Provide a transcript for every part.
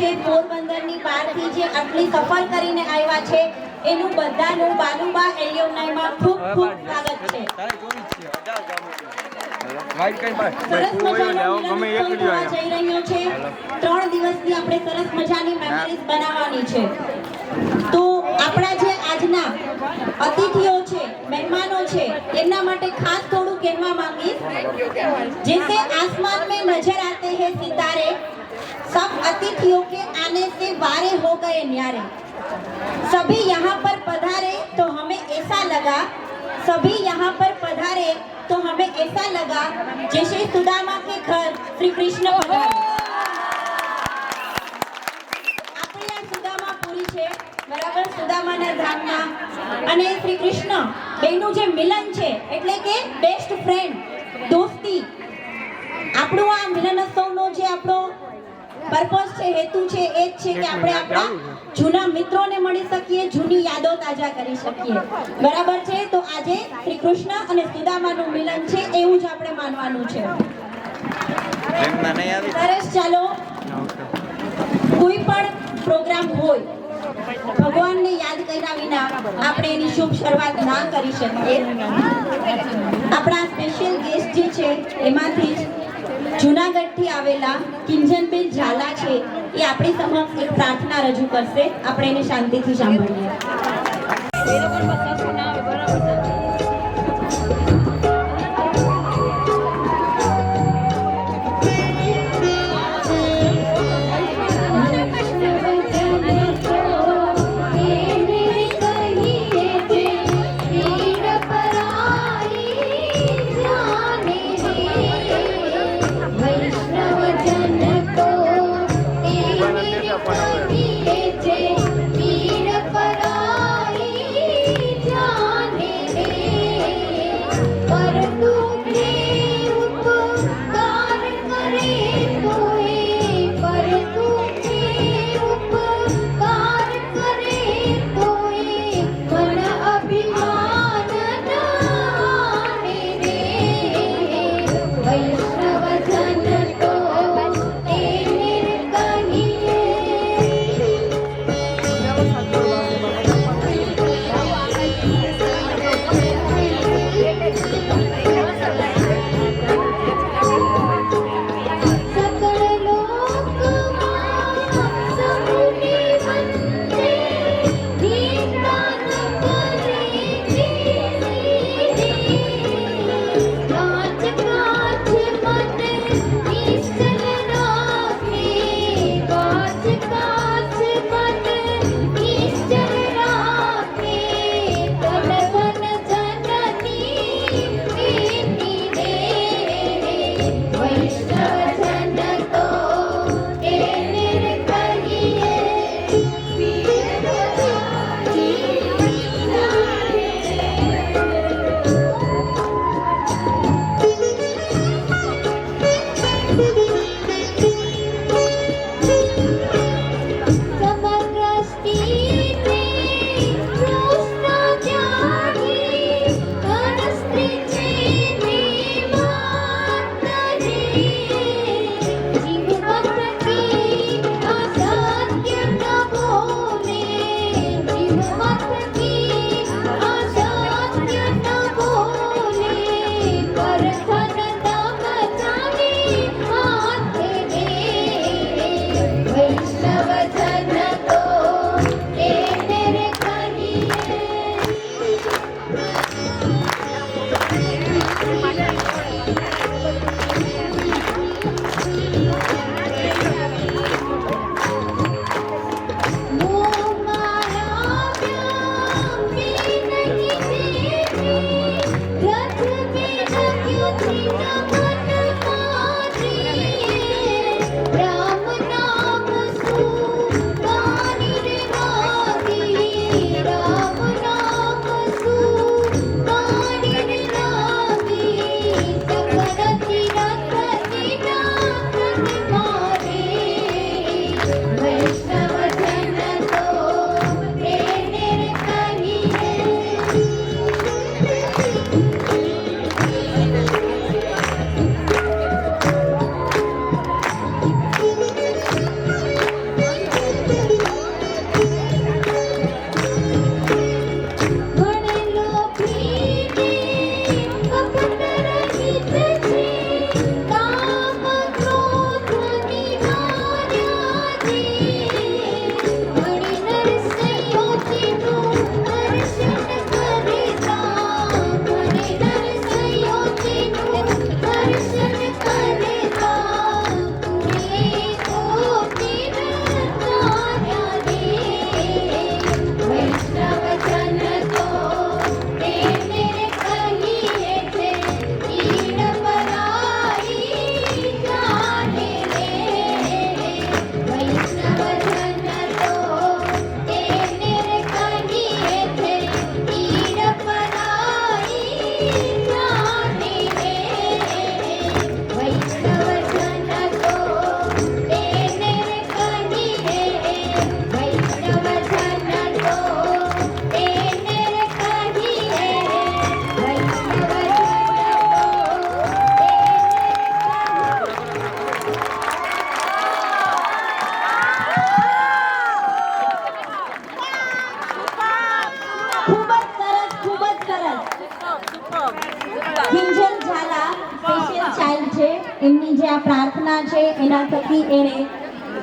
છે પોરબંદરની બહારથી જે આટલી સફર કરીને આવ્યા છે એનું બધાનું બાલુબા એલ્યુમનાઈમાં ખૂબ ખૂબ સ્વાગત છે. સરસ મજાનો મિલનોત્સવ થવા જઈ રહ્યો છે. 3 દિવસની આપણે સરસ મજાની મેમરીઝ બનાવવાની છે. તો આપણા જે આજના અતિથિઓ છે, મહેમાનો છે, એમના માટે ખાસ થોડું કહેવા માંગીશ. जैसे आसमान में नजर आते हैं सितारे, सब अतिथियों के आने से वारे हो गए न्यारे. सभी यहाँ पर पधारे तो हमें ऐसा लगा, सभी यहाँ पर पधारे तो हमें ऐसा लगा जैसे सुदामा के घर श्री कृष्ण पधारे. આપણે આ સુદામાપુરી છે બરાબર, સુદામાના ધામના અને શ્રી કૃષ્ણ બેનું જે મિલન છે એટલે કે બેસ્ટ ફ્રેન્ડ, દોસ્તી. આપણો આ મિલનોત્સવનો જે આપણો પર્પસ છે, હેતુ છે એ જ છે કે આપણે આપણા જૂના મિત્રોને મળી શકીએ, જૂની યાદો તાજા કરી શકીએ. બરાબર છે. તો આજે શ્રી કૃષ્ણ અને સુદામાનું મિલન છે એવું જ આપણે માનવાનું છે. સરસ. ચાલો, કોઈ પણ પ્રોગ્રામ હોય ભગવાનને યાદ કર્યા વિના આપણે એની શુભ શરૂઆત ના કરી શકીએ. આપણા સ્પેશિયલ ગેસ્ટ જે છે એમાંથી જ જૂનાગઢથી આવેલા કિંજનબેન ઝાલા છે એ આપણી સમક્ષ એક પ્રાર્થના રજૂ કરશે. આપણે એને શાંતિથી સાંભળીએ. એમની જે આ પ્રાર્થના છે એના થકી એણે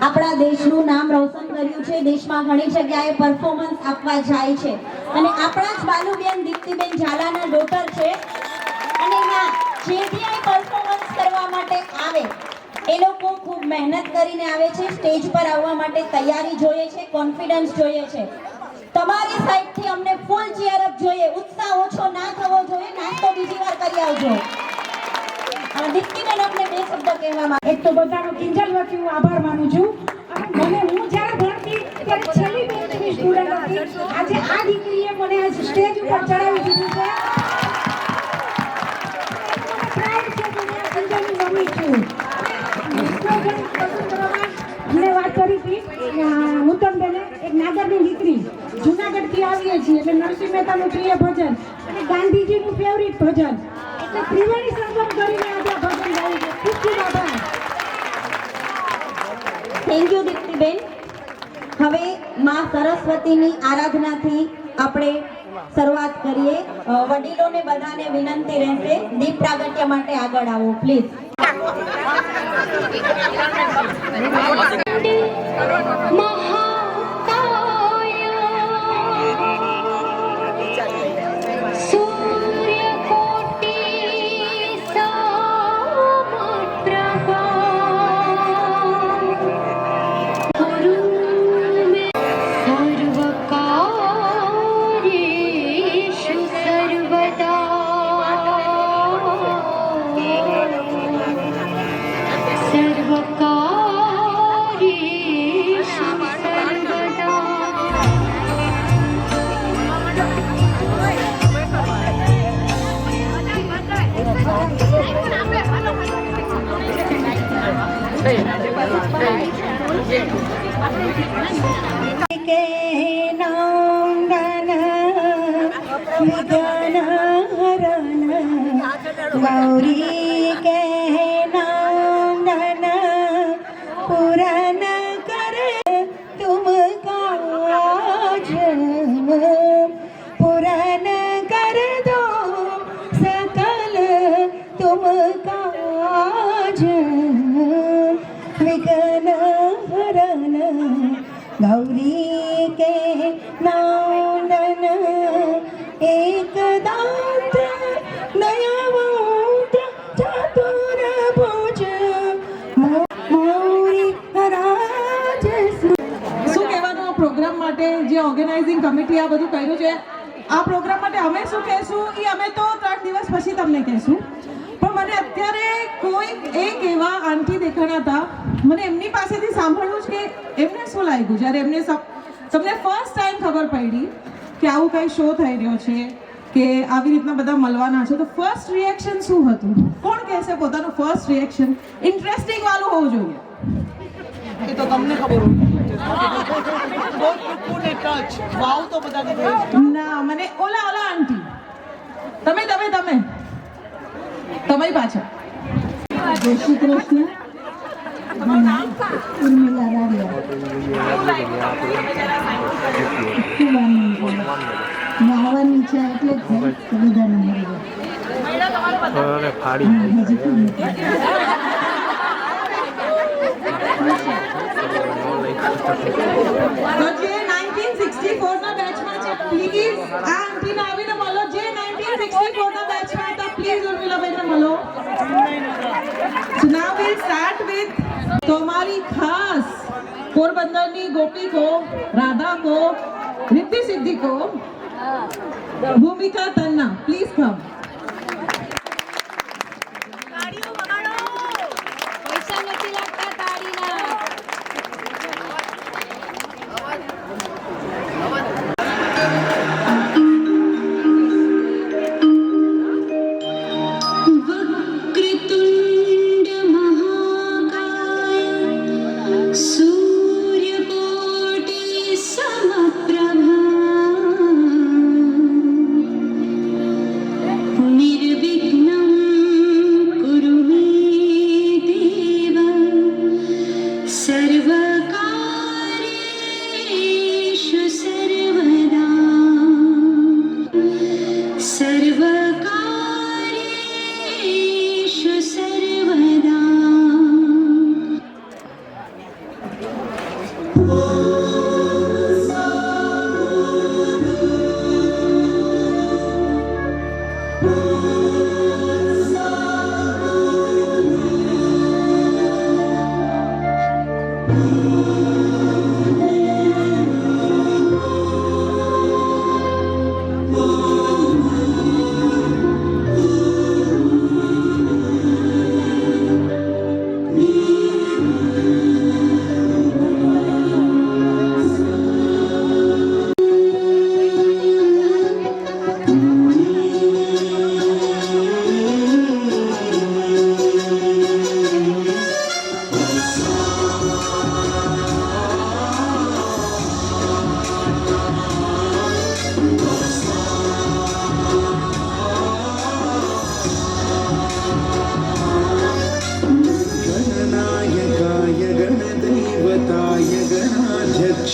આપણા દેશનું નામ રોશન કર્યું છે. દેશમાં ઘણી જગ્યાએ પરફોર્મન્સ આપવા જાય છે અને આપણા જ બાલુબેન દીપ્તિબેન ઝાલાના ડોટર છે અને એમાં જે બી આ પરફોર્મન્સ કરવા માટે આવે એ લોકો ખૂબ મહેનત કરીને આવે છે. સ્ટેજ પર આવવા માટે તૈયારી જોઈએ છે, કોન્ફિડન્સ જોઈએ છે. તમારી સાઈડથી અમને ફૂલ ચીયર અપ જોઈએ. ઉત્સાહ ઓછો ના થવો જોઈએ. નાસ્તો બીજી વાર કરી આવજો. દીપ્તિબેન આપણે બે શબ્દ કહેવા માંગે. એક તો બધાનો કિંજલ વતી હું આભાર માનું છું. મને હું જ્યારે ભણતી ત્યારે છેલ્લી બેન્ચની સ્ટુડન્ટ હતી. આજે આ દીકરીએ મને આ સ્ટેજ ઉપર ચડાવી દીધું છે. પ્રાઉડ છે કે હું કિંજલની મમ્મી છું. મેં વાત કરી હતી નૂતનબેને એક નાગરની દીકરી જુનાગઢથી આવીએ છીએ એટલે નરસિંહ મહેતાનું પ્રિય ભજન અને ગાંધીજીનું ફેવરિટ ભજન એટલે ત્રિવેણી સંગમ કરીને આજે ભજન ગાયું છે. ખૂબ ખૂબ આભાર. Thank you દીપ્તિબેન. હવે માં સરસ્વતીની આરાધનાથી આપણે શરૂઆત કરીએ. વડીલોને બધાને વિનંતી રહેશે દીપ પ્રાગટ્ય માટે આગળ આવો પ્લીઝ. गौरी के नंदन पूरन कर तुम काज पूरन कर दो सकल तुम काज विघ्न हरन गौरी के नंदन एक दांत नयावंत चतुर भुज मौरी राज. શું કહેવાનું આ પ્રોગ્રામ માટે જે ઓર્ગેનાઇઝિંગ કમિટી આ બધું કર્યું છે આ પ્રોગ્રામ માટે અમે શું કહેશું એ અમે તો 3 દિવસ પછી તમને કહેશું. પણ મને અત્યારે કોઈ એક એવા આંટી દેખાણા હતા. મને એમની પાસેથી સાંભળવું છે કે એમને શું લાગ્યું જ્યારે એમને તમને ફર્સ્ટ ટાઈમ ખબર પડી કે આવું કંઈ શો થઈ રહ્યો છે કે આવી રીતના બધા મળવાના છે તો ફર્સ્ટ રિએક્શન શું હતું? કોણ કહેશે પોતાનું ફર્સ્ટ રિએક્શન? ઇન્ટરેસ્ટિંગ વાળું હોવું જોઈએ. એ તો તમને ખબર હોય. ટચ વાવ તો બધાને ગઈ. ના મને ઓલા આંટી તમે તમારી પાછળ. જય શ્રી કૃષ્ણ. ઉર્મિલા રાડિયા નાવાની છે એટલે જ બધાને મળી તો જે 1964 ના બેચમાં છે પ્લીઝ આ આંટીને આવીને મળો. જે 1964 ના બેચમાં હતા પ્લીઝ ઉર્મિલાબેનને મળો. So now we'll start with तो हमारी खास पोरबंदर गोपी को, राधा को, रिद्धि सिद्धि को, भूमिका तन्ना प्लीज कम.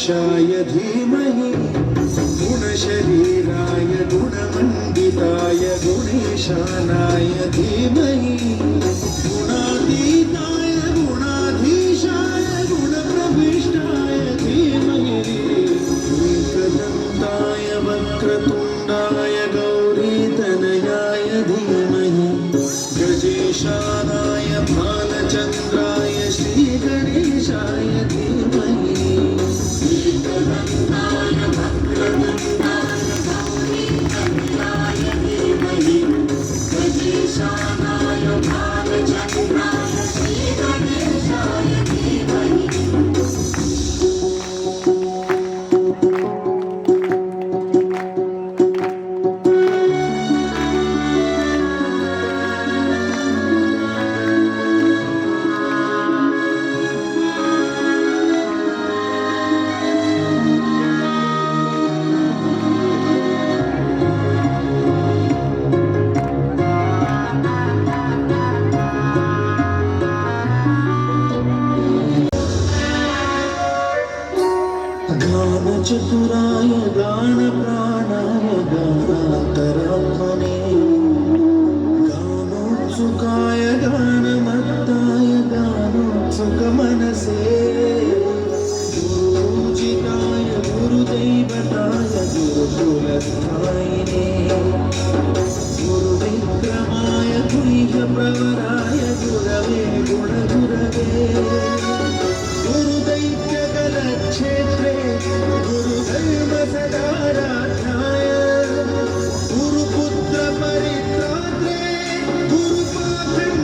गणेशाय धीमहि गुणशरीराय गुणमण्डिताय गुणेशानाय धीमहि गुणातीताय गुणाधीशाय गुणप्रविष्टाय धीमहि एकदन्ताय वक्रतुण्डाय गौरीतनयाय धीमहि गजेशानाय भालचन्द्राय श्रीगणेशाय धीमहि एकदन्ताय वक्रतुण्डाय गौरीतनयाय धीमहि गजेशानाय भालचन्द्राय श्रीगणेशाय धीमहि गानचतुराय गानप्राणाय गानान्तरात्मने गानोत्सुकाय गानमत्ताय गानोत्सुकमनसे गुरुपूजिताय गुरुदैवताय गुरुकुलस्थायिने गुरुविक्रमाय गुह्यप्रवराय गुरवे गुणगुरवे गुरुदैत्यकलक्षेत्रे गुरुधर्मसदाराध्याय गुरुपुत्रपरित्रात्रे गुरुपाखण्डखण्डकाय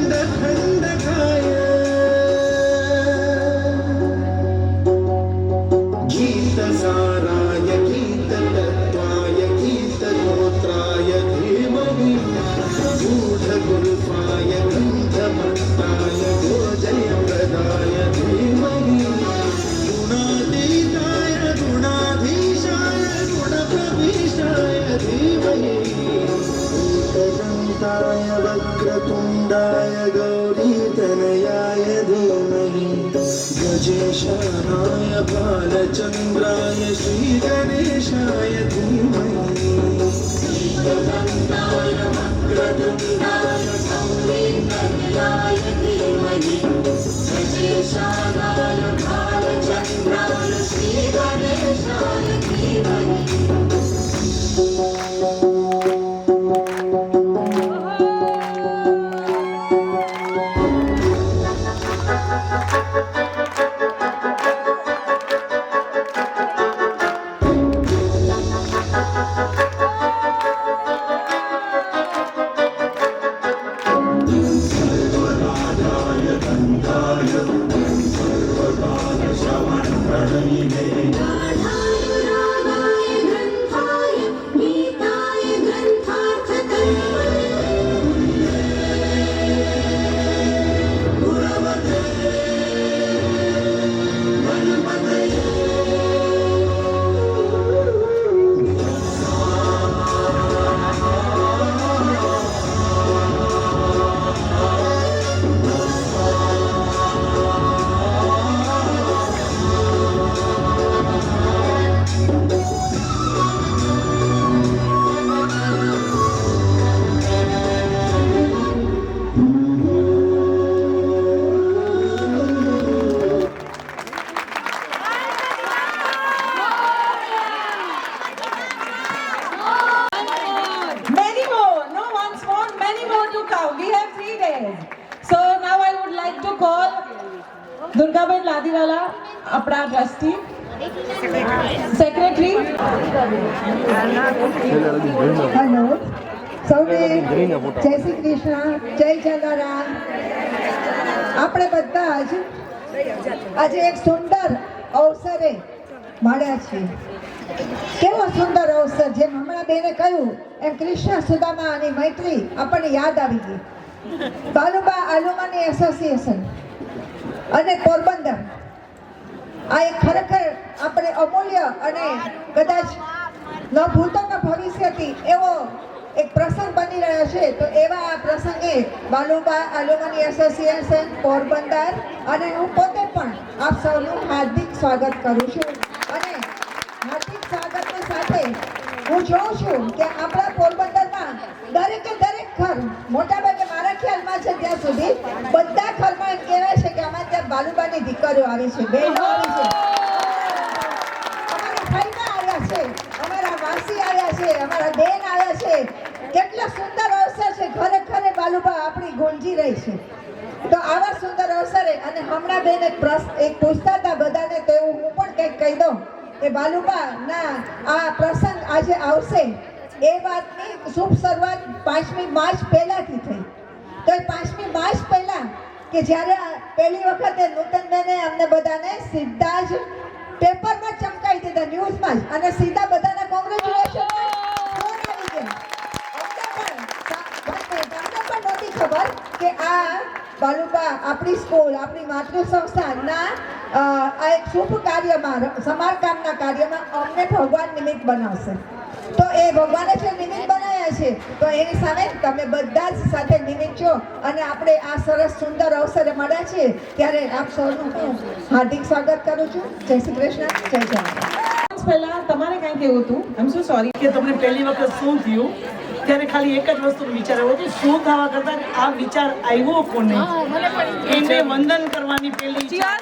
गीतसाराय गीततत्त्वाय गीतगोत्राय धीमहि गूढगुल्फाय गन्धमत्ताय गोजयप्रदाय धीमहि गुणातीताय गुणाधीशाय गुणप्रविष्टाय धीमहि एकदन्ताय वक्रतुण्डाय गौरीतनयाय धीमहि गजेशानाय भालचन्द्राय श्रीगणेशाय धीमहि एकदन्ताय वक्रतुण्डाय गौरीतनयाय धीमहि गजेशानाय भालचन्द्राय श्रीगणेशाय धीमहि Many more, no once more, many more to come. We have 3 days. So now I would like to call Durgaben Ladiwala, apna trustee, secretary. Hello સૌને જય શ્રી કૃષ્ણ, જય જલારામ. આપણે બધા જ આજે એક સુંદર અવસરે મળ્યા છીએ. કેવો સુંદર અવસર, જેમ હમણાં બેને કહ્યું એમ કૃષ્ણ સુદામા અને મૈત્રી આપણને યાદ આવી ગઈ. બાલુબા આલુમાની એસોસિએશન અને પોરબંદર આ એક ખરેખર આપણે અમૂલ્ય અને કદાચ ન ભૂતો ન ભવિષ્યથી એવો એક પ્રસંગ બની રહ્યો છે. તો એવા આ પ્રસંગે બાલુબા આલુમની એસોસિએશન પોરબંદર અને હું પોતે પણ આપ સૌનું હાર્દિક સ્વાગત કરું છું. અને હાર્દિક સ્વાગતની સાથે હું જોઉં છું કે આપણા પોરબંદરમાં દરેકે દરેક ઘર, મોટાભાગે મારા ખ્યાલમાં છે ત્યાં સુધી બધા ઘરમાં એમ કહેવાય છે કે અમારે ત્યાં બાલુબાની દીકરીઓ આવી છે, બહેનો આવી છે, અમારા ભાઈના આવ્યા છે, અમારા માસી આવ્યા છે, અમારા બેન આવ્યા છે. કેટલા સુંદર અવસર છે, ઘરે ઘરે બાલુબા આપણી ગુંજી રહી છે. તો આવા સુંદર અવસરે અને હમણાં બેન એક પૂછતા હતા બધાને, તો એવું હું પણ કંઈક કહી દઉં કે બાલુબા ના આ પ્રસંગ આજે આવશે એ વાતની શુભ શરૂઆત 5મી માર્ચ પહેલાથી થઈ. તો એ 5મી માર્ચ પહેલા કે જ્યારે પહેલી વખતે નૂતનબેને અમને બધાને સીધા જ પેપરમાં ચમકાવી દીધા, ન્યૂઝમાં જ, અને સીધા બધાને કોંગ્રેચ્યુલેશન ફોન આવી ગયા. અમને પણ નહોતી ખબર કે આ બાલુબા આપણી સ્કૂલ, આપણી માતૃ સંસ્થાના આ એક શુભ કાર્યમાં, સમારકામના કાર્યમાં અમને ભગવાન નિમિત્ત બનાવશે. તો એ ભગવાને જે નિમિત્ત બનાવ્યા છે, તો એની સામે તમે બધા જ સાથે નિમિત્ત છો અને આપણે આ સરસ સુંદર અવસરે મળ્યા છીએ, ત્યારે આપ સૌનું હું હાર્દિક સ્વાગત કરું છું. જય શ્રી કૃષ્ણ, જય જવાન. પહેલા તમારે કંઈ કહેવું હતું? આઈ એમ સો સોરી. કે તમને પહેલી વખત શું થયું ત્યારે ખાલી એક જ વસ્તુ વિચાર આવ્યો હતો, શું થવા કરતા આ વિચાર આવ્યો કોને, એને વંદન કરવાની પહેલી ઈચ્છા.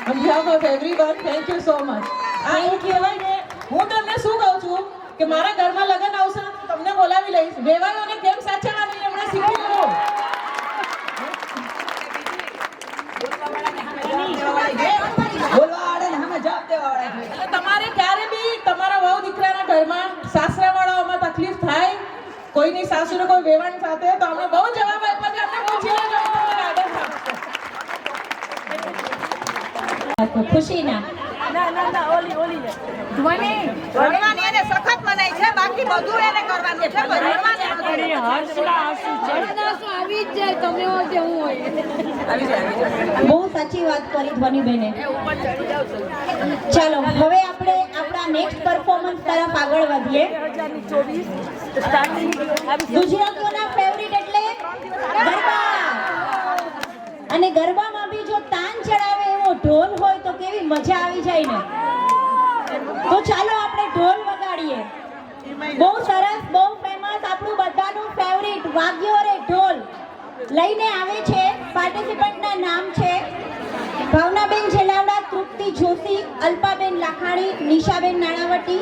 On behalf of everyone, thank you so much. આ એવું કહેવાય ને, હું તમને શું કહું છું કે મારા ઘરમાં લગ્ન આવશે ને તો તમને બોલાવી લઈશ. વેવાયોને કેમ સાચવવાની એમણે શીખી લો. તમારે ક્યારે બી તમારા વહુ દીકરાના ઘરમાં સાસરાવાળાઓમાં તકલીફ થાય, કોઈની સાસુને કોઈ વેવાણ સાથે, તો અમને બહુ જવાબ આપ્યા છે, અમને પૂછી લેજો, તમને ગાઈડન્સ આપશે. ખુશીના રડવાની એને સખત મનાઈ છે, બાકી બધું એને કરવાનું છે. બહુ સાચી વાત કરી ધ્વનિબેને. ચાલો હવે આપણે આપણા નેક્સ્ટ પરફોર્મન્સ તરફ આગળ વધીએ. ગુજરાતીઓના ફેવરિટ એટલે ગરબા, અને ગરબામાં બી જો તાન ચડાવે એવો ઢોલ હોય તો કેવી મજા આવી જાય ને. તો ચાલો આપણે ઢોલ વગાડીએ. બહુ સરસ, બહુ ફેમસ, આપણું બધાનું ફેવરિટ વાગ્યો રે ઢોલ લઈને આવે છે. પાર્ટિસિપન્ટના નામ છે ભાવનાબેન જેલાવડા, તૃપ્તિ જોશી, અલ્પાબેન લાખાણી, નિશાબેન નાણાવટી,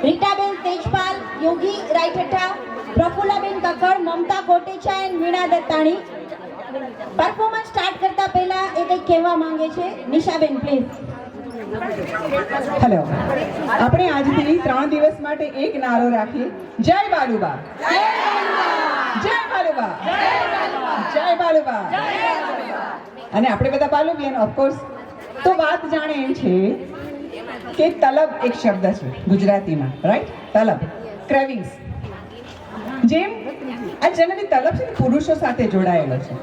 રીટાબેન તેજપાલ, યોગી રાયઠઠા, પ્રફુલ્લાબેન કક્કડ, મમતા કોટેચા અને વીણા દત્તાણી. પરફોર્મન્સ સ્ટાર્ટ કરતા પહેલા એ કંઈક કહેવા માંગે છે. નિશાબેન પ્લીઝ. હેલો, આપણે આજથી 3 દિવસ માટે એક નારો રાખીએ, જય બાલુબા, જય બાલુબા, જય બાલુબા. અને આપણે બધા બાલુબિયન ઓફકોર્સ. તો વાત જાણે એમ છે કે તલબ એક શબ્દ છે ગુજરાતીમાં, રાઈટ? તલબ, ક્રેવિંગ્સ. જેમ આ જનરલી તલબ છે ને પુરુષો સાથે જોડાયેલો છે,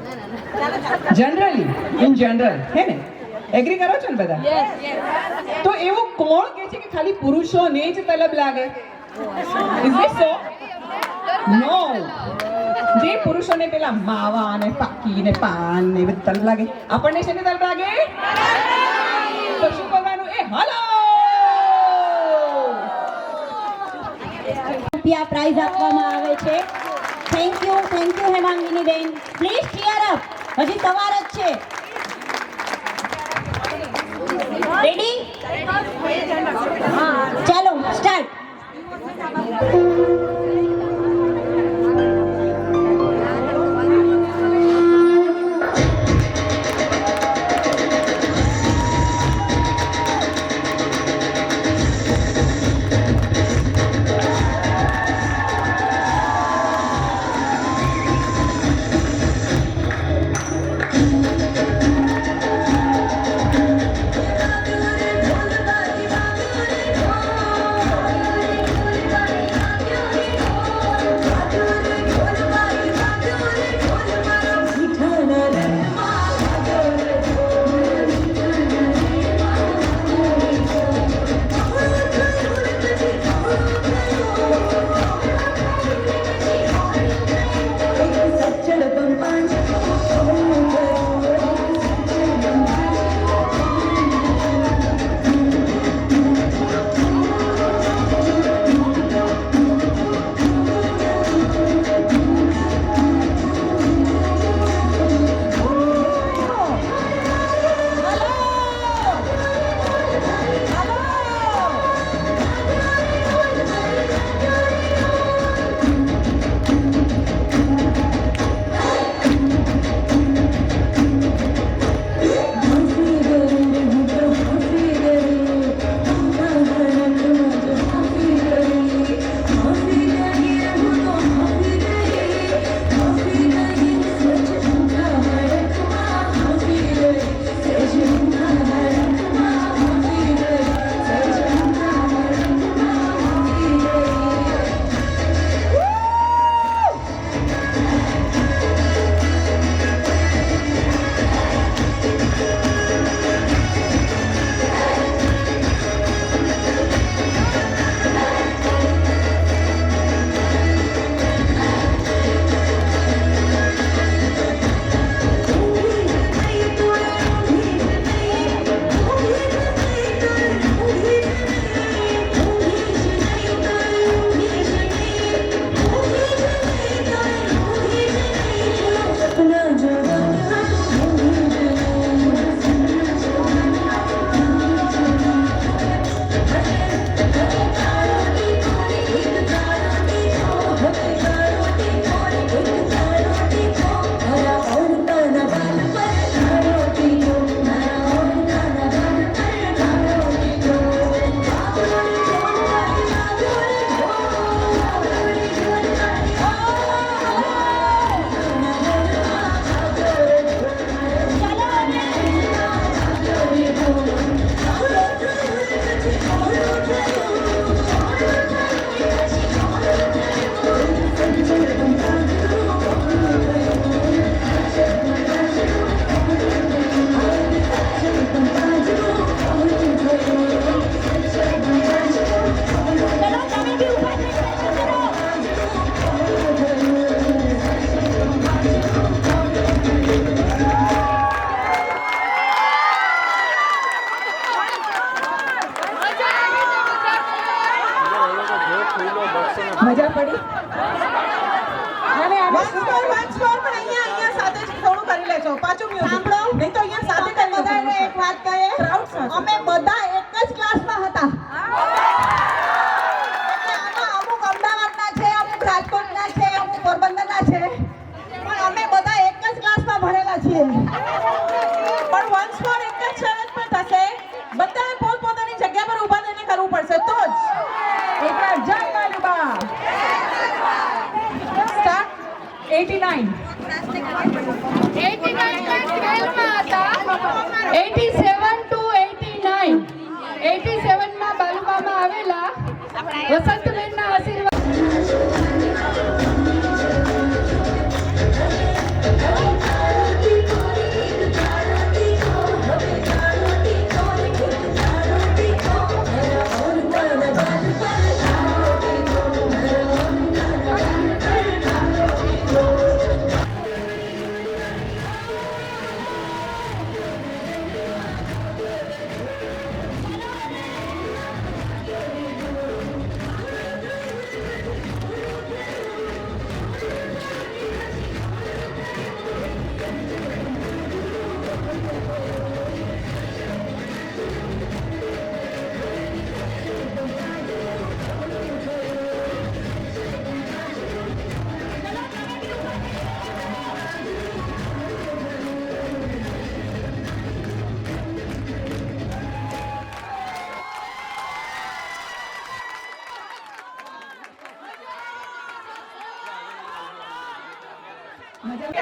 જનરલી, ઇન જનરલ, હે ને? એગ્રી કરો છો ને બધા? તો એવું કોણ કહે છે કે ખાલી પુરુષોને જ તલબ લાગે? Is this so? નો. જે પુરુષોને પેલા માવા ને પાકી ને પાન ને બધું તલબ લાગે, આપણને શેને તલબ લાગે? તો શું કરવાનું? એ હાલો રૂપિયા પ્રાઇઝ આપવામાં આવે છે. થેન્ક યુ હેમાંગીની બેન. Please cheer up. હજી સવાર જ છે. રેડી? ચાલો સ્ટાર્ટ. Bye. હવે આને વન્સ મોર પણ અહીંયા સાથે જ થોડું કરી લેજો. પાછું મ્યુઝિક સાંભળો. નહીં તો અહીંયા સાથે કરી લેજો. બધાને એક વાત કહે, Crowd સાથે. અમે બધા એક જ ક્લાસમાં હતા. એટલે આમાં અમુક અમદાવાદના છે, અમુક રાજકોટના છે, અમુક પોરબંદરના છે, પણ અમે બધા એક જ ક્લાસમાં ભણેલા છીએ. પણ વન્સ મોર એક જ શરત પર થશે, બધાએ પોતપોતાની જગ્યા પર ઊભા થઈને કરવું પડશે તો જ. એકવાર જય બાલુબા. સ્ટાર્ટ 89. 87 to 89. 87 માં બાલુબામાં આવેલા વસંતબેનના આશીર્વાદ.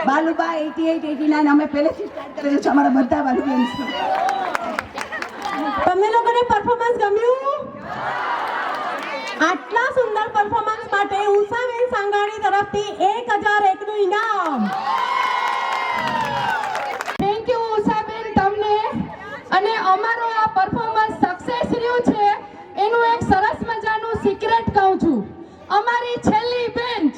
બાલુબા 88, 89 અમે પહેલેથી સ્ટાર્ટ કરેલું છે અમારા બધા બાલુબેન્સ. તમને લોકોને પરફોર્મન્સ ગમ્યું? આટલા સુંદર પરફોર્મન્સ માટે ઉષાબેન સાંગાણી તરફથી 1001 નું ઇનામ. થેન્ક યુ ઉષાબેન તમને. અને અમારો આ પરફોર્મન્સ સક્સેસ રહ્યું છે એનું એક સરસ મજાનું સિક્રેટ કહું છું. અમારી છેલ્લી બેન્ચ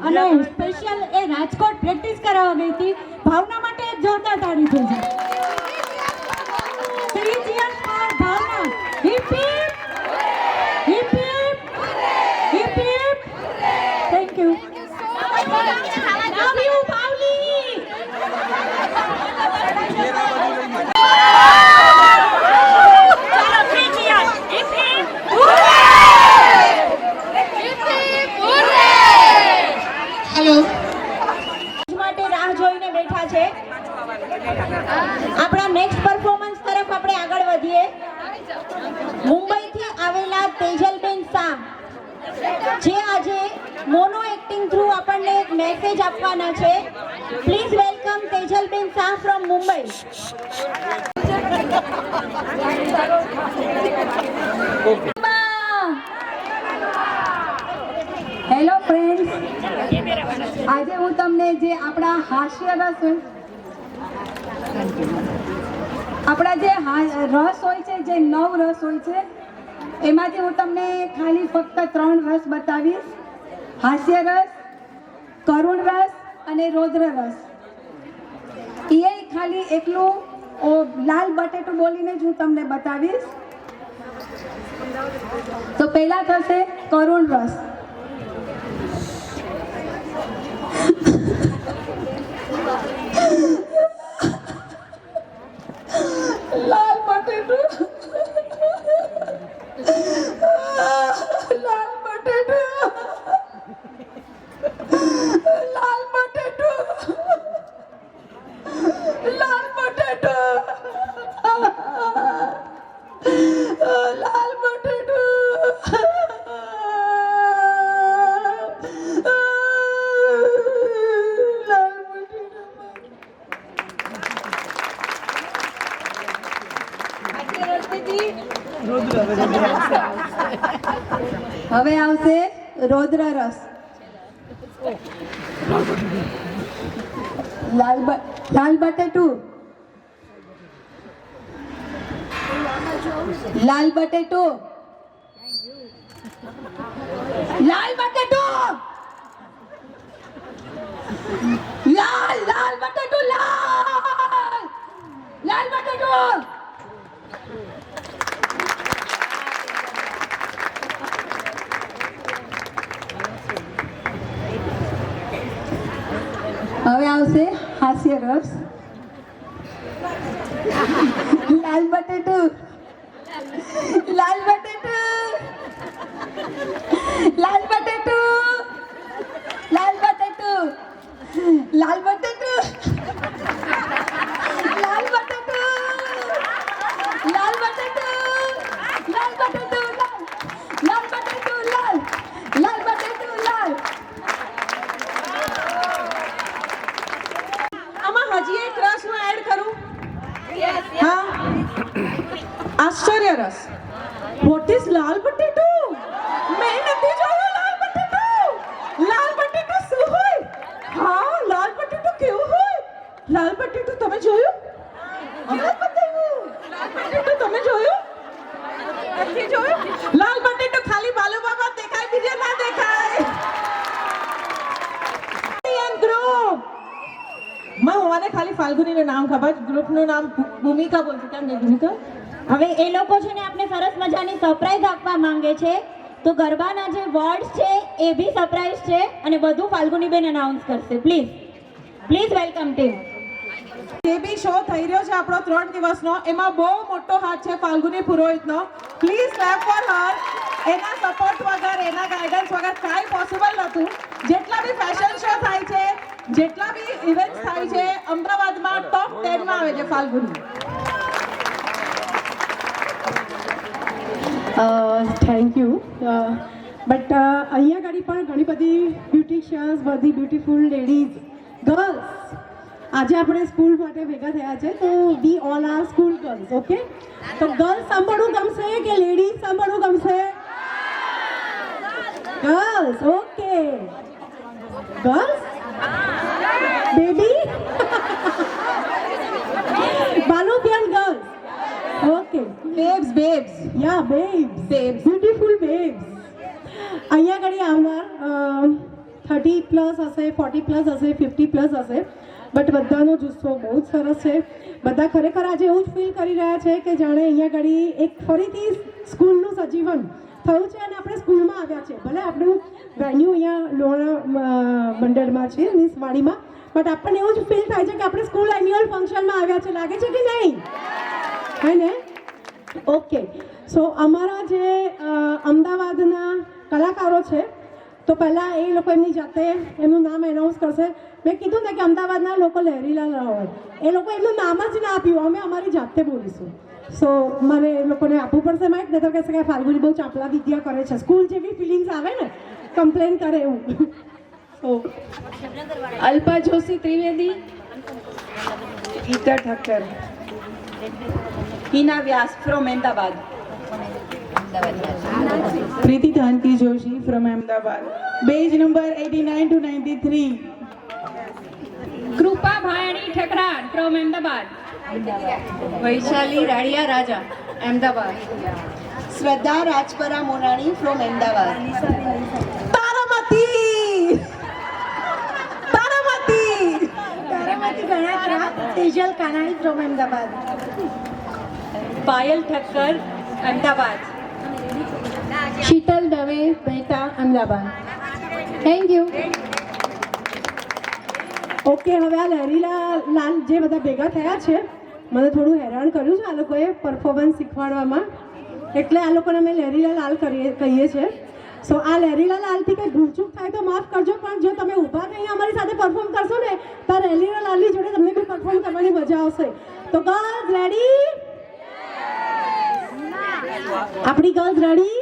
અને સ્પેશિયલ એ રાજકોટ પ્રેક્ટિસ કરાવવા ગઈ હતી. ભાવના માટે એક જોરદાર તાળી થઈ છે. 3 cheers for Bhavna. Hip hip hip hip hip hip. Thank you. Love you Pavli. માટે રાહ જોઈને બેઠા છે. આપણા નેક્સ્ટ પરફોર્મન્સ તરફ આપણે આગળ વધીએ. મુંબઈથી આવેલા તેજલબેન શાહ જે આજે મોનો એક્ટિંગ થ્રુ આપણને એક મેસેજ આપવાના છે. Please welcome Tejalben Shah from Mumbai. Hello friends, આજે હું તમને જે આપણા હાસ્ય રસ હોય છે, જે 9 રસ હોય છે, એમાંથી હું તમને ખાલી ફક્ત 3 રસ બતાવીશ. હાસ્ય રસ, કરુણ રસ અને રૌદ્ર રસ. એ ખાલી એકલું લાલ બટેટું બોલીને જ હું તમને બતાવીશ. તો પહેલા થશે કરુણ રસ. લાલ બટેટું, લાલ બટેટું, લાલ બટેટું, લાલ બટેટું, લાલ બટેટું. હવે આવશે રૌદ્ર રસ. લાલ બટેટું, લાલ બટેટું, લાલ બટેટું, લાલ લાલ બટેટું, લાલ લાલ બટેટું. આવશે હાસ્ય રસ, લાલ બટેટું, લાલ બટેટું, લાલ બટેટું, લાલ બટેટું, લાલ બટેટું, લાલ બટેટું, લાલ બટેટું, લાલ બટેટું, લાલ બટેટું, લાલ, લાલ બટેટું, લાલ. આમાં હજી એક રસ હું એડ કરું. હા, આશ્ચર્ય રસ. વોટ ઇઝ લાલ બટેટું? મેં નથી જોયું લાલ બટેટું. લાલ બટેટું શું હોય? હા, લાલ બટેટું કેવું હોય? લાલ બટેટું તમે જોયું? લાલ બટેટું તમે જોયું? નથી જોયું? લાલ બટેટું ખાલી બાલુબાબા દેખાય, બીજા ના દેખાય. ગ્રુપ મને ખાલી ફાલ્ગુનીનું નામ ખબર, ગ્રુપનું નામ ભૂમિકા બોલતી. કેમ કે ભૂમિકા હવે એ લોકો છે ને આપણે સરસ મજાની સરપ્રાઈઝ આપવા માંગે છે, તો ગરબાના જે વર્ડ્સ છે એ બી સરપ્રાઈઝ છે અને બધું ફાલ્ગુનીબેન અનાઉન્સ કરશે. Please please welcome team. જે બી શો થઈ રહ્યો છે આપણો 3 દિવસનો, એમાં બહુ મોટો હાથ છે ફાલ્ગુની પુરોહિતનો. Please clap for her. એના સપોર્ટ વગર, એના ગાઈડન્સ વગર કાંઈ પોસિબલ નહોતું. જેટલા બી ફેશન શો થાય છે, જેટલા બી ઇવેન્ટ્સ થાય છે, અમદાવાદમાં ટોપ 10 માં આવે છે ફાલ્ગુની. Thank you. બટ અહીંયા આગળ પણ ઘણી બધી બ્યુટિશિયન્સ, બધી બ્યુટીફુલ લેડીઝ, ગર્લ્સ આજે આપણે સ્કૂલ માટે ભેગા થયા છે, તો we all are school girls. Okay, તો ગર્લ્સ સાંભળવું ગમશે કે લેડીઝ સાંભળવું ગમશે? ગર્લ્સ. ઓકે, ગર્લ્સ બેબી બાલુપિયન girls. Okay, babes, babes, yeah babes, babes, beautiful babes. અહીંયા આગળ આવનાર 30+ હશે, 40+ હશે, 50+ હશે, બટ બધાનો જુસ્સો બહુ જ સરસ છે. બધા ખરેખર આજે એવું જ ફીલ કરી રહ્યા છે કે જાણે અહીંયા આગળ એક ફરીથી સ્કૂલનું સજીવન થયું છે અને આપણે સ્કૂલમાં આવ્યા છે. ભલે આપણું વેન્યુ અહીંયા લોણા મંડળમાં છે, મીન્સ વાડીમાં, બટ આપણને એવું જ ફીલ થાય છે કે આપણે સ્કૂલ એન્યુઅલ ફંક્શનમાં આવ્યા છે. લાગે છે કે નહીં? હે ને? ઓકે, સો અમારા જે અમદાવાદના કલાકારો છે, તો પહેલાં એ લોકો એમની જાતે એમનું નામ એનાઉન્સ કરશે. મેં કીધું ને કે અમદાવાદના લોકો લહેરીલાલ હોય, એ લોકો એમનું નામ જ ના આપ્યું, અમે અમારી જાતે બોલીશું. સો મારે એ લોકોને આપવું પડશે માઇક, નહીં તો કહેશે કે ફાલ્ગુની બહુ ચાપલા વિદ્યા કરે છે. સ્કૂલ જેવી ફિલિંગ્સ આવે ને, કમ્પ્લેન કરે એવું. So Alpa Joshi Trivedi, Geeta Thakkar, Hina Vyas from Ahmedabad, Preeti Dhanki Joshi from Ahmedabad, badge number 89 to 93. Kripa Bhayani Thakrar from Ahmedabad, Vaishali Radia Raja Ahmedabad, Shraddha Rajpara Monani from Ahmedabad. Taramati, Taramati, તારામાંથી Ganatra Tejal Kanani from Ahmedabad, Payal Thakkar Ahmedabad, Sheetal Dave Mehta Ahmedabad. Thank you. Okay, હવે આ લહેરીલાલ જે બધા ભેગા થયા છે, મને થોડું હેરાન કર્યું છે આ લોકોએ પરફોર્મન્સ શીખવાડવામાં, એટલે આ લોકોને અમે લહેરીલાલ કહીએ છીએ. સો આ લહેરીલાલથી કંઈ ભૂલચૂક થાય તો માફ કરજો, પણ જો તમે ઊભા થઈને અમારી સાથે પરફોર્મ કરશો ને, તો લહેરીલાલની જોડે તમને બી પરફોર્મ કરવાની મજા આવશે. તો ગર્લ્સ રેડી? આપણી ગર્લ્સ રેડી?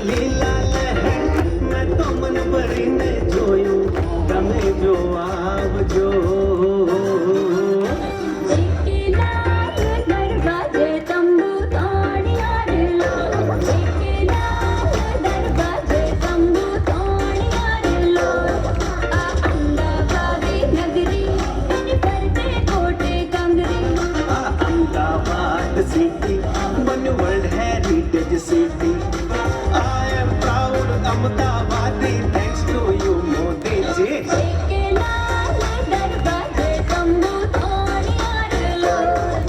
લીલા લહેર, મેં તો મન ભરીને Amdavadi thanks to you Modiji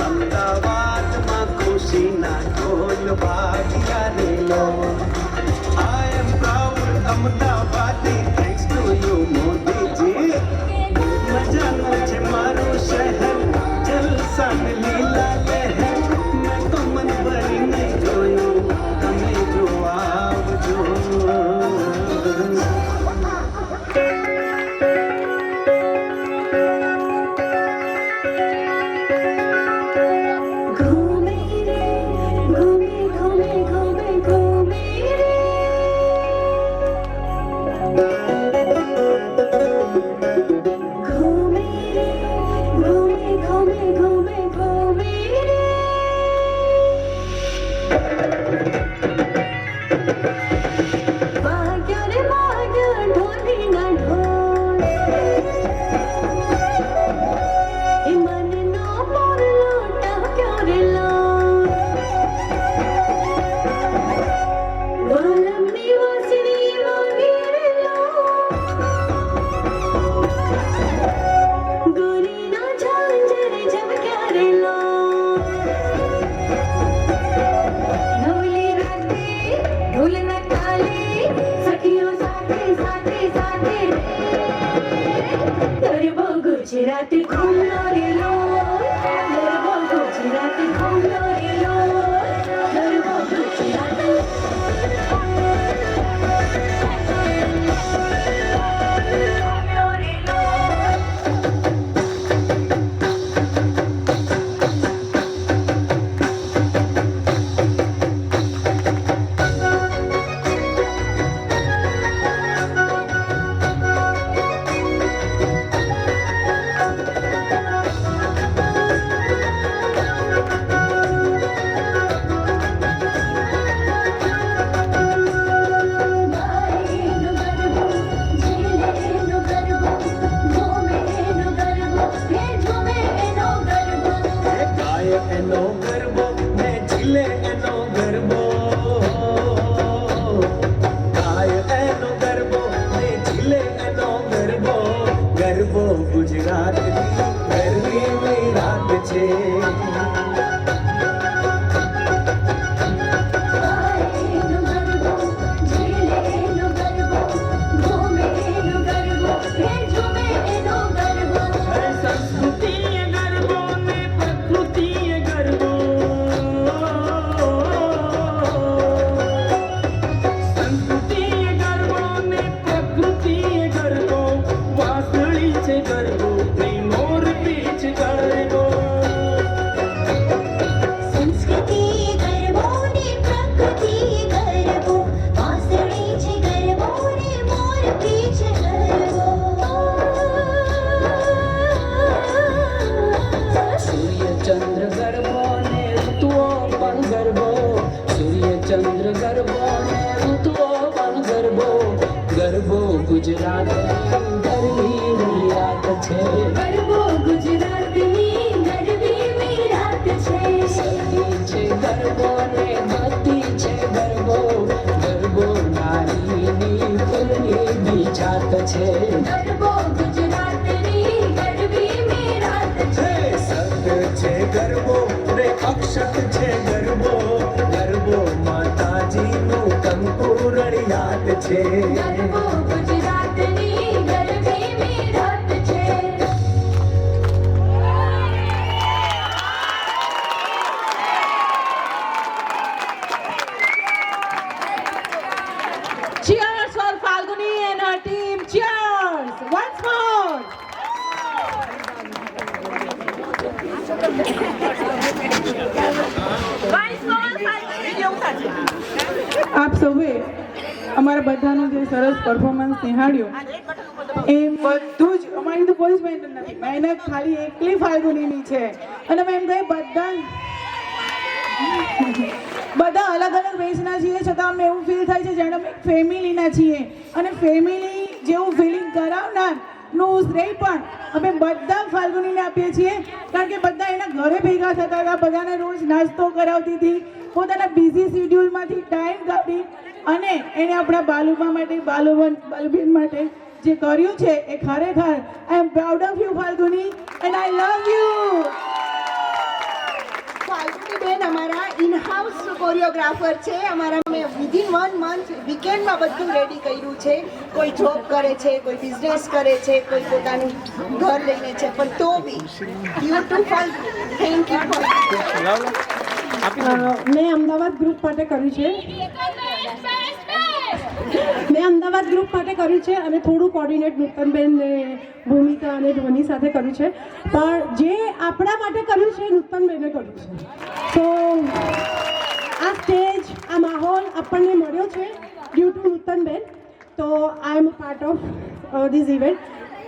અમદાવાદમાં ખુશીના ઢોલ વાગ્યા રે લો I am proud Amdavadi thanks to you Modiji મજાનું છે મારું શહેર જલસાને લીલા લહેર મેં તો મન ભરીને જોયું તમે જો આવજો ગુજરાત ઘૂમનો રેલો ગરબો ગુજરાત ઘૂમનો રેલો ગરબો ગુજરાત એનો ગરબો ને ઝીલે એનો ગરબો ગાય એનો ગરબો ને ઝીલે એનો ગરબો ગરબો ગુજરાતની ગરબી રાત છે ચંદ્ર ગરબો ને ઋતુઓ પણ ગરબો સૂર્ય ચંદ્ર ગરબો ને ઋતુઓ પણ ગરબો ગરબો ગુજરાત ગરબી રાત છે ગરબો ગુજરાતની ગરબી રાત છે સતી છે ગરબો ને ગતિ છે ગરબો ગરબો નારીની ફૂલની જાત છે ગરબો ગુજરાતની ગરબી રાત છે છે ગરબો રે અક્ષત છે ગરબો ગરબો માતાજીનું કંકુરણ યાદ છે ગરબો ગુજરાતની ગરબી રાત છે Cheers for Falguni and her team. Cheers once more. આપ સૌએ અમારા બધાનું જે સરસ પરફોર્મન્સ નિહાળ્યું એ બધું જ અમારી તો કોઈ જ મહેનત નથી, મહેનત ખાલી એકલી ફાલ્ગુનીની છે. અને અમે એમ કહીએ બધા અલગ અલગ વેશના છીએ છતાં અમને એવું ફીલ થાય છે જાણે અમે એક ફેમિલીના છીએ. અને ફેમિલી જેવું ફિલિંગ કરાવનાર નું શ્રેય પણ અમે બધા ફાલ્ગુનીને આપીએ છીએ, કારણ કે બધા એના ઘરે ભેગા થતા હતા, બધાને રોજ નાસ્તો કરાવતી હતી, પોતાના બિઝી શેડ્યુલમાંથી ટાઈમ કાઢી અને એણે આપણા બાલુબા માટે બાલુબેન માટે જે કર્યું છે એ ખરેખર I am proud of you Falguni and I love you. બેન અમારા ઇન હાઉસ કોરિયોગ્રાફર છે. અમારા મેં વિધિન 1 મંથ વીકેન્ડમાં બધું રેડી કર્યું છે. કોઈ જોબ કરે છે, કોઈ બિઝનેસ કરે છે, કોઈ પોતાનું ઘર લઈને છે, પણ તો બી બ્યુટીફુલ. Thank you. મેં અમદાવાદ ગ્રુપ માટે કર્યું છે. અને થોડું કોર્ડિનેટ નૂતનબેન ને ભૂમિકા અને ધ્વનિ સાથે કર્યું છે. પણ જે આપણા માટે કર્યું છે નૂતનબેને કર્યું છે. તો આ સ્ટેજ, આ માહોલ આપણને મળ્યો છે ડ્યુ ટુ નૂતનબેન. તો I am a part of this event.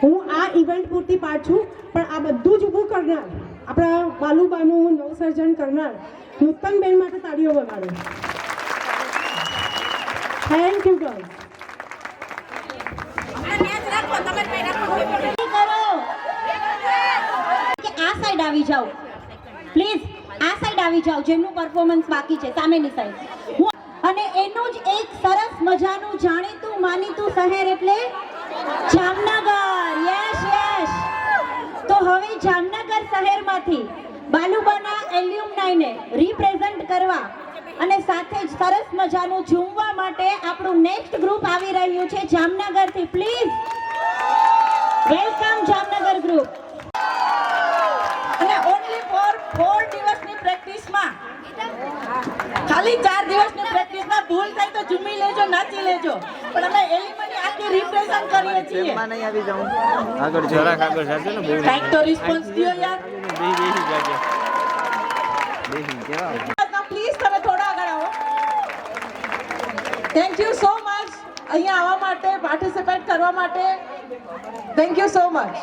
હું આ ઇવેન્ટ પૂરતી પાર્ટ છું, પણ આ બધું જ ઊભું કરનાર, આપણા બાલુબાનું નવસર્જન કરનાર નૂતનબેન માટે તાળીઓ વગાડો. Thank you girls. આ સાઈડ આવી જાઓ પ્લીઝ, આ સાઈડ આવી જાઓ જેમનું પરફોર્મન્સ બાકી છે સામેની સાઈડ. અને એનું જ એક સરસ મજાનું જાણીતું માનીતું શહેર એટલે જામનગર. Yes yes. તો હવે જામનગર શહેરમાંથી બાલુબાના એલ્યુમનાઈને રિપ્રેઝન્ટ કરવા અને સાથે જ સરસ મજાનું ઝૂમવા માટે આપણું નેક્સ્ટ ગ્રુપ આવી રહ્યું છે જામનગરથી. Please welcome Jamnagar group. અને ઓનલી ફોર 4 દિવસની પ્રેક્ટિસમાં, ખાલી 4 દિવસની પ્રેક્ટિસમાં ભૂલ થાય તો ઝૂમી લેજો, નાચી લેજો, પણ અમે એલિમની આખી રિપ્રેઝન્ટ કરીએ છીએ. આગળ જરાક આગળ જાજો ને બહુ કાઈક તો રિસ્પોન્સ દિયો યાર. બેહી જાજો. બેહી કેવા પ્લીઝ તમે થોડા આગળ આવો. થેન્ક યુ સો મચ અહીંયા આવવા માટે, પાર્ટિસિપેટ કરવા માટે. Thank you so much.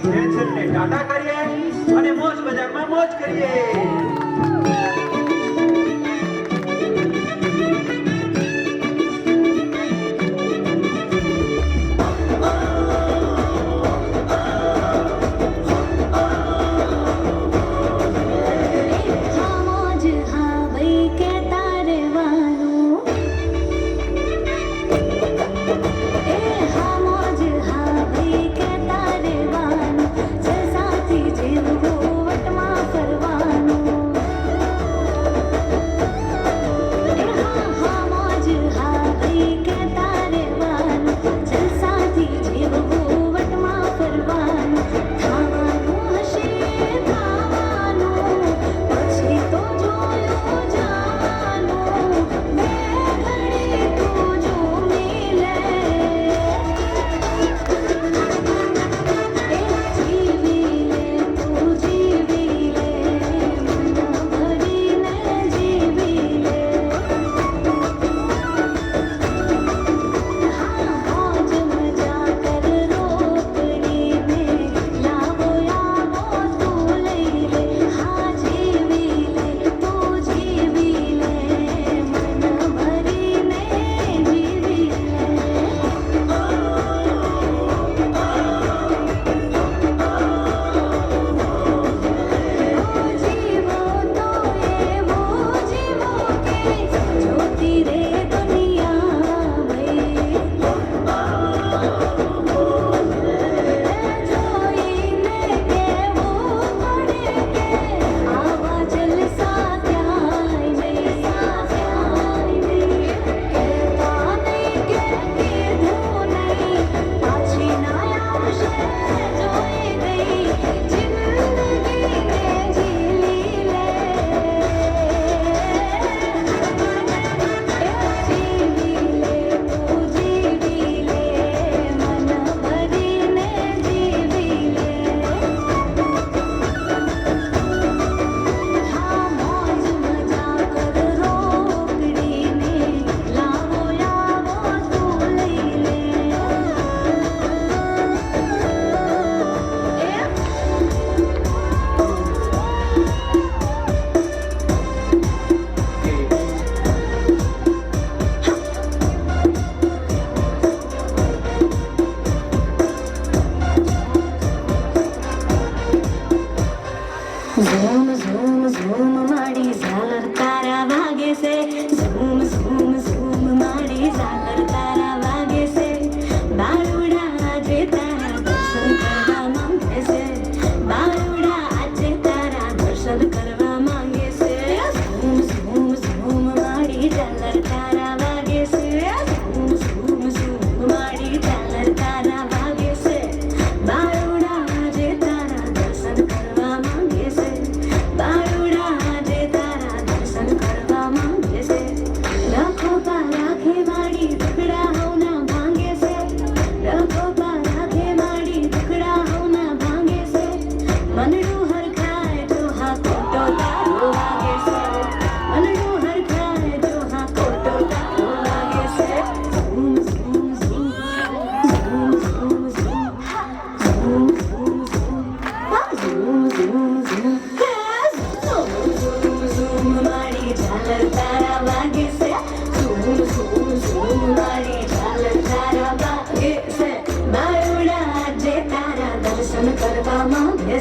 ટેન્શનને ટાટા કરીએ અને મોજ બજારમાં મોજ કરીએ. વટમાં ફરવાનું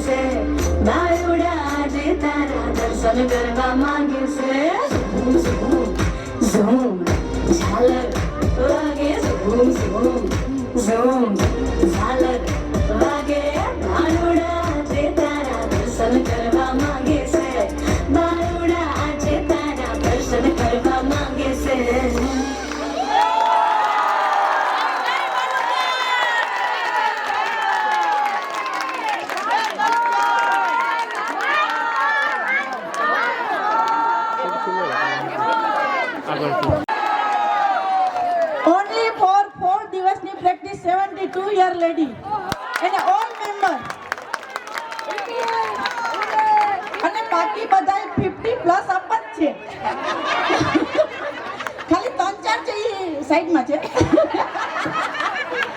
છે બાયુડા આજે તારા દર્શન કરવા માંગે છે ઝૂમ ઝૂમ ઝાલર વાગે ઝૂમ ઝૂમ ઝૂમ ઝાલર વાગે બાયુડા આજે તારા દર્શન કરવા માંગે છે બાયુડા આજે તારા દર્શન કરવા માંગે છે ઓનલી ફોર 4 દિવસની પ્રેક્ટિસ 72 યર લેડી અને ઓલ મેમ્બર અને બાકી બધા 50 પ્લસ અપ જ છે ખાલી 3-4 છે એ સાઈડમાં છે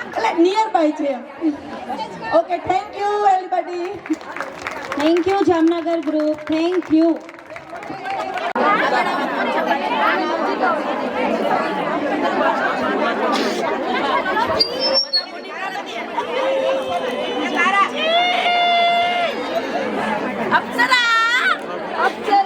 એટલે નિયર બાય છે okay thank you everybody thank you Jamnagar group, thank you. Apsara